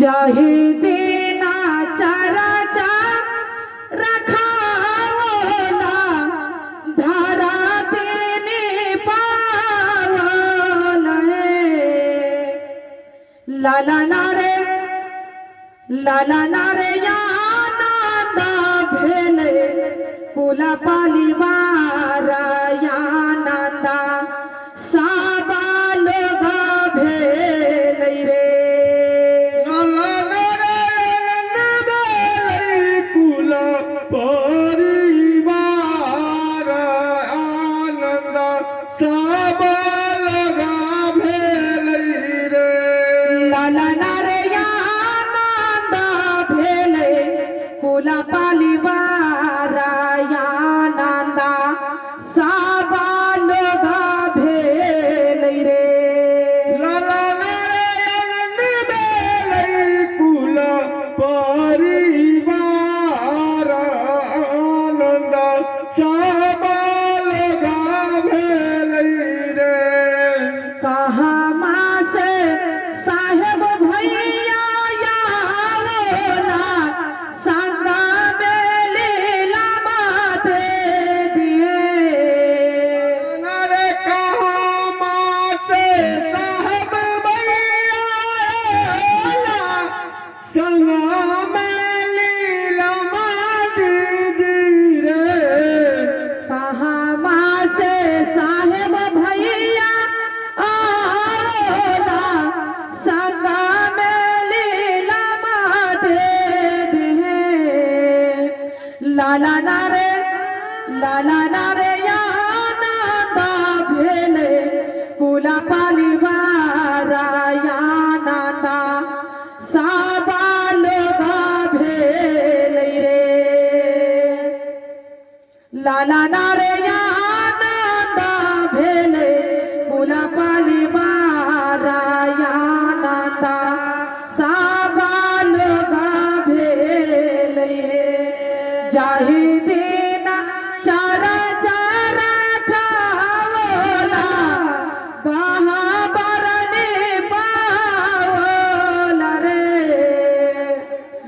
जाहि देना चाराचा रखावला धारा देने पावला लाला नारे या नांदा भेले कुला पाली वारा या नांदा साबा लोग भेले रे लाला नारायण भेलै कुला परिवार आनंद सब लगा भेलै रे लाला नारे या नांदा भेले कुला पाली वारा या नांदा साबा लोग भेले रे लाला नारायण भेलै कुला परिवार आनंद सब लगा भेलै रे कहाँ से साहेब भैया यावला संगा में लीला माते दिए नरे कहाँ माते साहब भैया संगा में लीला मात दी रे कहाँ से साहेब भैया आवला संगा में लीला माते दिए लाला नारे या नांदा भेले कुला पाली वारा या नांदा साबा लोग भेले रे लाला नारे या नांदा भेले कुला पाली वारा या नांदा साबा लोग भेले रे जाहि देना चारा खावला कहा बरने पावला रे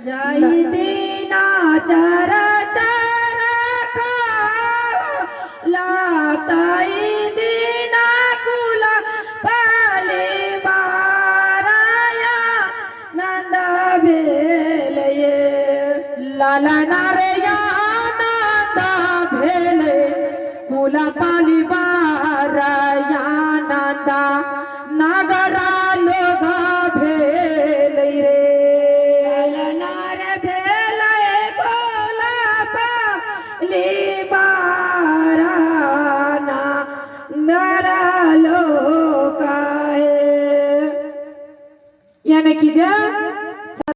जाहि देना चारा खावला ताई देना कुला पाले बाराया नंदा भेले लाला नारे या नांदा भेले कुला पाली बारा या नांदा नगरा लोग भेले रे लाला नारे भेले कुला पाली